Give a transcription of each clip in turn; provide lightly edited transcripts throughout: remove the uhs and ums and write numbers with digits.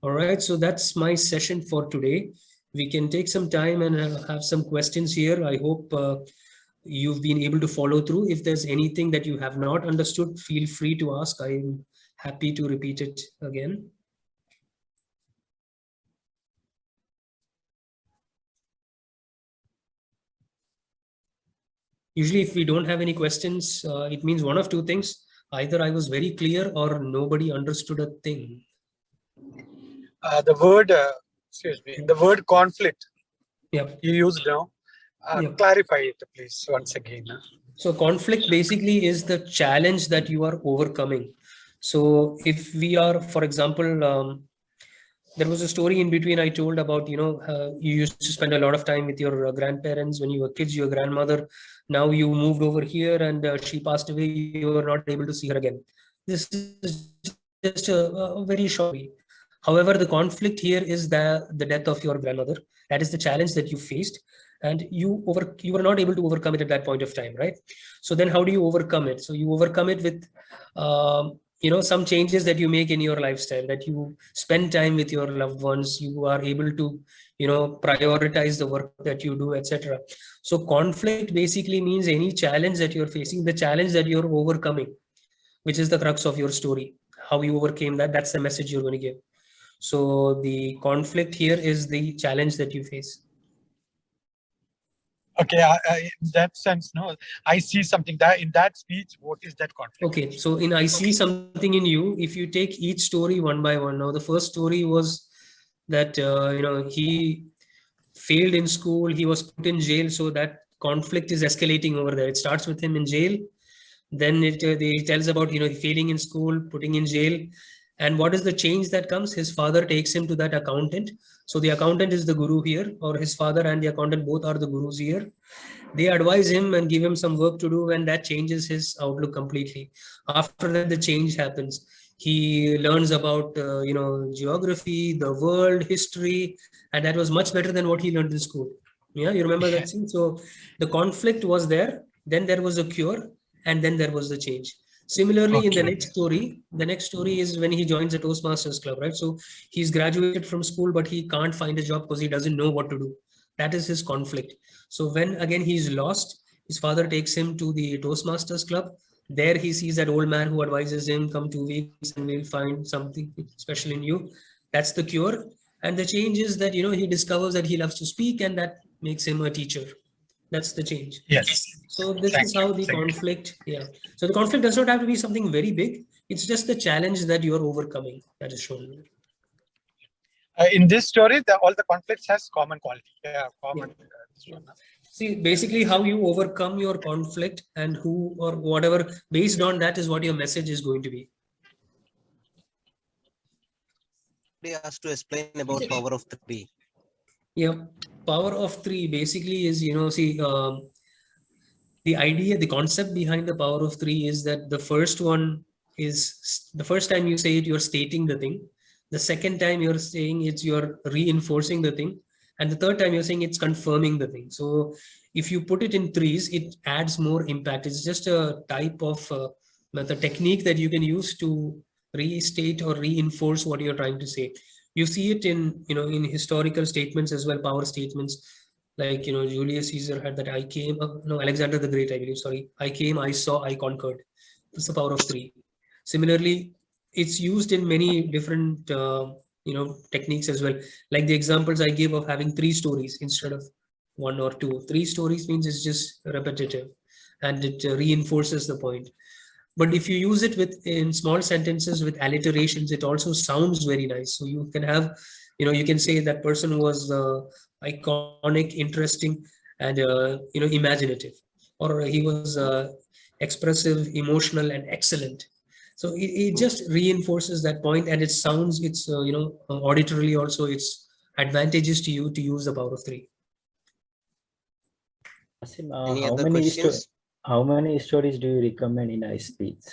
All right, so that's my session for today. We can take some time and have some questions here. I hope you've been able to follow through. If there's anything that you have not understood, feel free to ask. I'm happy to repeat it again. Usually, if we don't have any questions, it means one of two things. Either I was very clear or nobody understood a thing. The word conflict Yep. you used now. Yep. Clarify it, please, once again. So conflict basically is the challenge that you are overcoming. So if we are, for example, there was a story in between I told about, you used to spend a lot of time with your grandparents when you were kids, your grandmother. Now you moved over here and she passed away. You were not able to see her again. This is just a very short way. However, the conflict here is the death of your grandmother. That is the challenge that you faced, and you were not able to overcome it at that point of time, right? So then how do you overcome it? So you overcome it with some changes that you make in your lifestyle, that you spend time with your loved ones, you are able to prioritize the work that you do, etc. So conflict basically means any challenge that you're facing, the challenge that you're overcoming, which is the crux of your story. How you overcame that, that's the message you're going to give. So the conflict here is the challenge that you face. Okay, in that sense, no, I see something that in that speech. What is that conflict? Okay, so in I see something in you. If you take each story one by one, now the first story was that he failed in school, he was put in jail, so that conflict is escalating over there. It starts with him in jail, then it tells about failing in school, putting in jail, and what is the change that comes? His father takes him to that accountant. So the accountant is the guru here, or his father and the accountant both are the gurus here. They advise him and give him some work to do, and that changes his outlook completely. After that, the change happens. He learns about geography, the world, history, and that was much better than what he learned in school. Yeah, you remember that scene? So the conflict was there, then there was a cure, and then there was the change. Similarly, in the next story is when he joins the Toastmasters club, right? So he's graduated from school, but he can't find a job because he doesn't know what to do. That is his conflict. So when again he's lost, his father takes him to the Toastmasters club. There he sees that old man who advises him, come 2 weeks and we'll find something special in you. That's the cure. And the change is that, he discovers that he loves to speak, and that makes him a teacher. That's the change. Yes. So this is how the conflict, So the conflict does not have to be something very big. It's just the challenge that you're overcoming that is shown. In this story, all the conflicts has common quality. See, basically how you overcome your conflict and who or whatever, based on that is what your message is going to be. He has to explain about power of three. Yeah, power of three basically is, the idea, the concept behind the power of three is that the first one is, the first time you say it, you're stating the thing. The second time you're saying it's, you're reinforcing the thing. And the third time you're saying it's confirming the thing. So if you put it in threes, it adds more impact. It's just a type of method technique that you can use to restate or reinforce what you're trying to say. You see it in, in historical statements as well, power statements. Like, Julius Caesar had that I came, Alexander the Great, I believe, sorry. I came, I saw, I conquered. That's the power of three. Similarly, it's used in many different, techniques as well. Like the examples I give of having three stories instead of one or two. Three stories means it's just repetitive and it reinforces the point. But if you use it in small sentences with alliterations, it also sounds very nice. So you can have, you can say that person was iconic, interesting, and imaginative, or he was expressive, emotional, and excellent. So it just reinforces that point, and it sounds, it's auditorily also, it's advantageous to you to use the power of three. Hashim, how many stories do you recommend in a speech?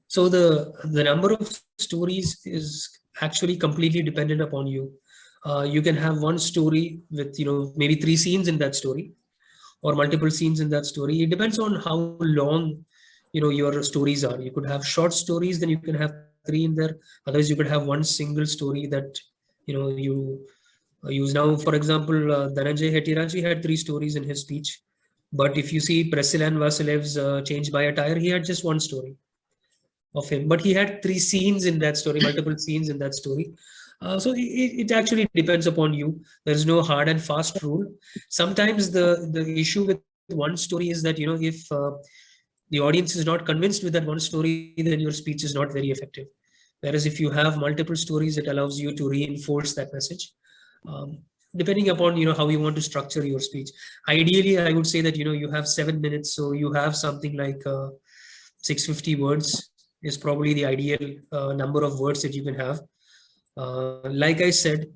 So the number of stories is actually completely dependent upon you. You can have one story with maybe 3 scenes in that story, or multiple scenes in that story. It depends on how long your stories are. You could have short stories, then you can have 3 in there. Otherwise, you could have one single story that you use. Now, for example, Dhananjay Hetiraji had 3 stories in his speech, but if you see Prasilan Vasilev's Change by a Tire, he had just 1 story of him, but he had 3 scenes in that story, multiple scenes in that story. So it actually depends upon you. There is no hard and fast rule. Sometimes the issue with one story is that, if the audience is not convinced with that one story, then your speech is not very effective. Whereas if you have multiple stories, it allows you to reinforce that message. Depending upon, how you want to structure your speech. Ideally, I would say that, you have 7 minutes, so you have something like 650 words is probably the ideal number of words that you can have. Like I said,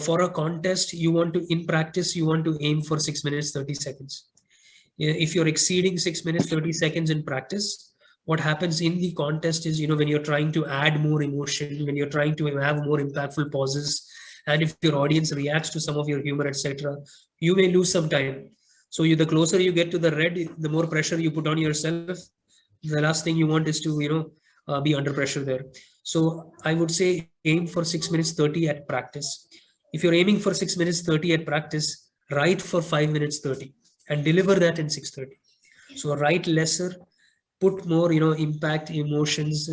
for a contest, in practice, you want to aim for 6 minutes, 30 seconds. If you're exceeding 6 minutes, 30 seconds in practice, what happens in the contest is, when you're trying to add more emotion, when you're trying to have more impactful pauses, and if your audience reacts to some of your humor, etc., you may lose some time. So the closer you get to the red, the more pressure you put on yourself. The last thing you want is to, be under pressure there. So I would say aim for 6 minutes 30 at practice. If you're aiming for 6 minutes 30 at practice, write for 5 minutes 30 and deliver that in 6:30. So write lesser, put more, impact, emotions,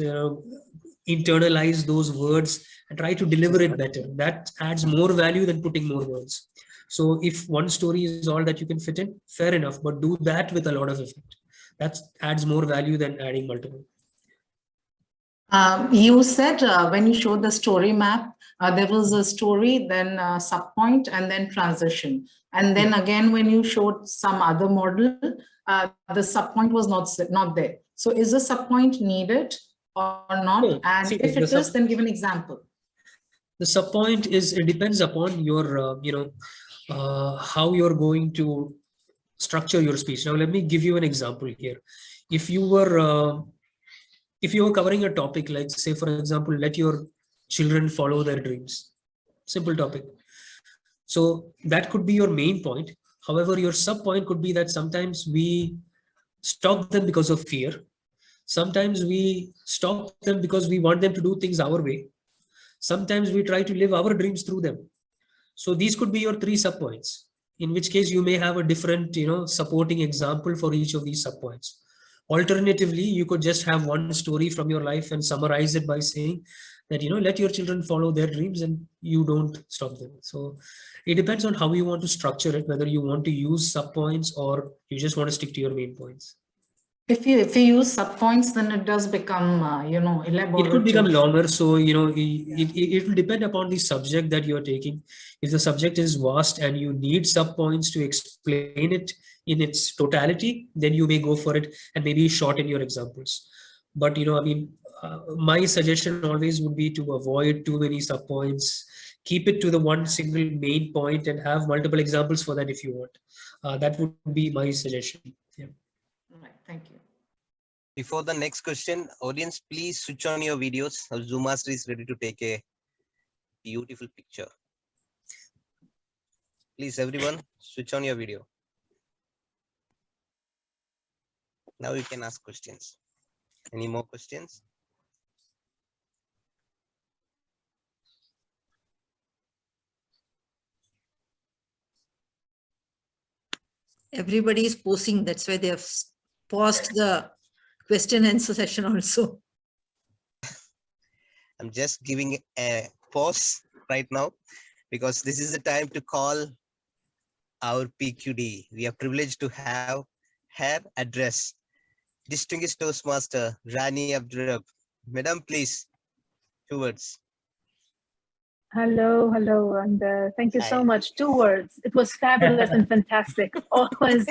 internalize those words and try to deliver it better. That adds more value than putting more words. So if one story is all that you can fit in, fair enough, but do that with a lot of effect. That adds more value than adding multiple. You said when you showed the story map, there was a story, then subpoint, and then transition. And then again, when you showed some other model, the subpoint was not there. So is the subpoint needed or not? No, and see, if it is, then give an example. The subpoint it depends upon your, how you're going to structure your speech. Now, let me give you an example here. If you were covering a topic like, say, for example, let your children follow their dreams, simple topic. So that could be your main point. However, your sub point could be that sometimes we stop them because of fear. Sometimes we stop them because we want them to do things our way. Sometimes we try to live our dreams through them. So these could be your 3 sub points, in which case you may have a different, supporting example for each of these sub points. Alternatively, you could just have one story from your life and summarize it by saying that, let your children follow their dreams and you don't stop them. So it depends on how you want to structure it, whether you want to use sub points or you just want to stick to your main points. If you use sub points, then it does become, elaborative. It could become longer. So, it will depend upon the subject that you're taking. If the subject is vast and you need sub points to explain it in its totality, then you may go for it and maybe shorten your examples. But, my suggestion always would be to avoid too many sub points. Keep it to the one single main point and have multiple examples for that if you want. That would be my suggestion. Yeah. All right, thank you. Before the next question, audience, please switch on your videos. Our Zoom Master is ready to take a beautiful picture. Please, everyone, switch on your video. Now you can ask questions. Any more questions? Everybody is posing. That's why they have paused the question and answer session also. I'm just giving a pause right now because this is the time to call our PQD. We are privileged to have her address. Distinguished Toastmaster Rani Abdurrab. Madam, please, 2 words. Hello, and thank you so Hi. much. 2 words. It was fabulous and fantastic. Always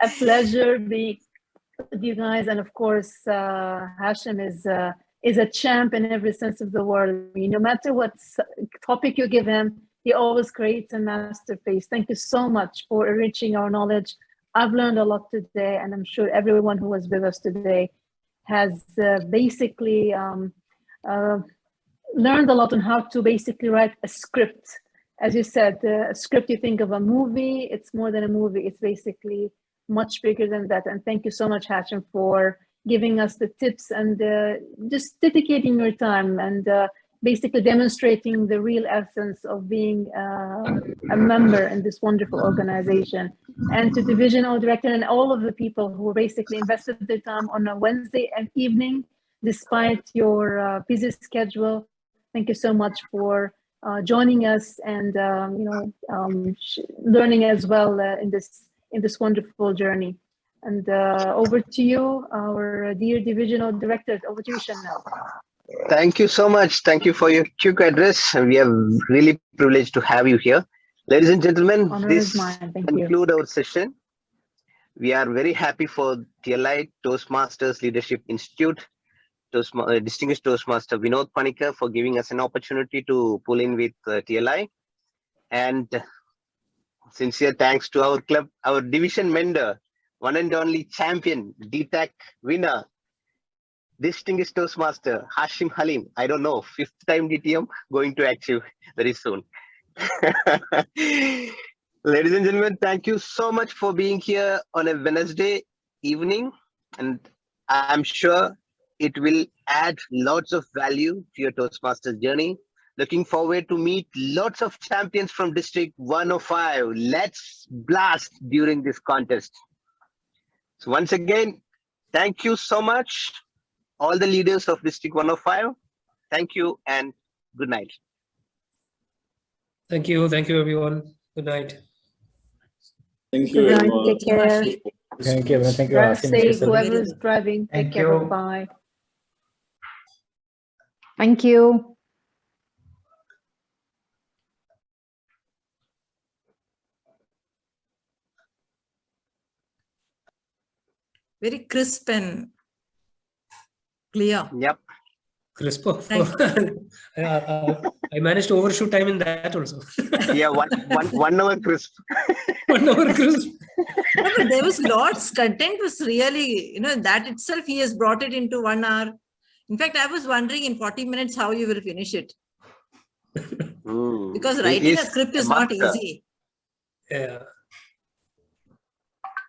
a pleasure being with you guys, and of course, Hashim is a champ in every sense of the word. I mean, no matter what topic you give him, he always creates a masterpiece. Thank you so much for enriching our knowledge. I've learned a lot today, and I'm sure everyone who was with us today has basically learned a lot on how to basically write a script. As you said, a script, you think of a movie, it's more than a movie. It's basically much bigger than that. And thank you so much, Hashim, for giving us the tips and just dedicating your time and basically demonstrating the real essence of being a member in this wonderful organization. And to divisional director and all of the people who basically invested their time on a Wednesday evening, despite your busy schedule. Thank you so much for joining us and learning as well in this wonderful journey. And over to you, our dear divisional directors. Over to you, Chanel. Thank you so much. Thank you for your quick address. We are really privileged to have you here. Ladies and gentlemen, Honor this is mine. Thank concludes our session. We are very happy for TLI, Toastmasters Leadership Institute, distinguished Toastmaster Vinod Panikar for giving us an opportunity to pull in with TLI. And sincere thanks to our club, our division mentor, one and only champion, DTAC winner, distinguished Toastmaster Hashim Haleem. I don't know, 5th time DTM, going to achieve very soon. Ladies and gentlemen, thank you so much for being here on a Wednesday evening. And I'm sure it will add lots of value to your Toastmasters journey. Looking forward to meet lots of champions from District 105. Let's blast during this contest. So once again, thank you so much, all the leaders of District 105. Thank you and good night. Thank you. Thank you, everyone. Good night. Thank Good night. Take care. Thank you. Thank you. Drive Hashim. safe. Whoever is driving, take Thank care. you. Bye. Thank you. Very crisp and clear. Yep. Crispo. Thank I managed to overshoot time in that also. Yeah, one hour crisp. 1 hour crisp. No, but there was lots. Content was really, that itself, he has brought it into 1 hour. In fact, I was wondering in 40 minutes how you will finish it. Because writing a script is not easy. Yeah.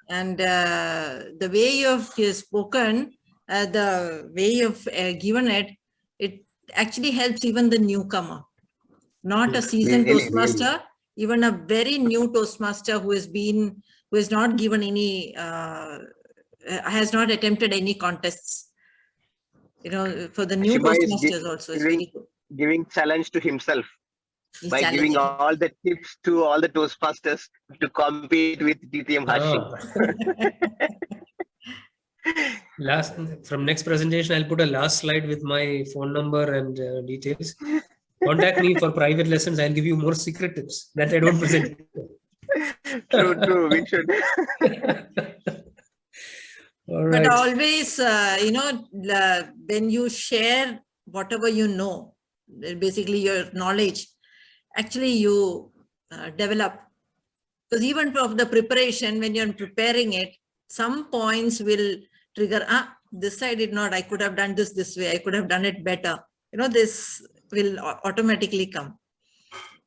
And the way you have spoken, the way you've given it, it actually helps even the newcomer. Not a seasoned Really, Toastmaster, even a very new Toastmaster who has not given any, has not attempted any contests. For the new Shiva is Toastmasters also is very good. giving challenge to himself He's by giving challenging. all the tips to all the Toastmasters to compete with DTM Hashim. From next presentation, I'll put a last slide with my phone number and details. Contact me for private lessons. I'll give you more secret tips that I don't present. True. We should. All right. But always, when you share whatever you know, basically your knowledge, actually you develop. Because even of the preparation, when you're preparing it, some points will trigger, this I did not, I could have done this way, I could have done it better. This will automatically come.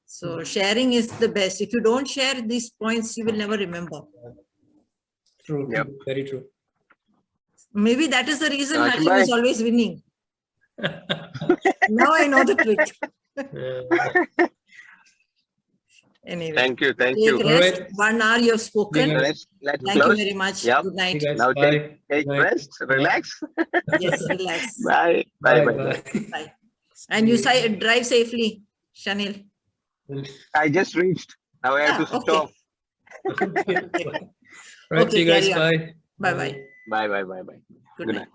So sharing is the best. If you don't share these points, you will never remember. True. Yep. Very true. Maybe that is the reason Hashim Hashim bhai. is always winning. Now I know the trick. Anyway. Thank you. Take you. rest. All right. 1 hour you have spoken. Yeah. Let's Thank close. you very much. Yep. Good night. See you guys. Now Bye. take Bye. rest, relax. Yes, relax. Bye. Bye. Bye. And you drive safely, Shanil. I just reached. Now I have to Okay. stop. Okay. Right. Okay, See you guys. carry on. Bye. Bye-bye. Bye. Good Good night. night.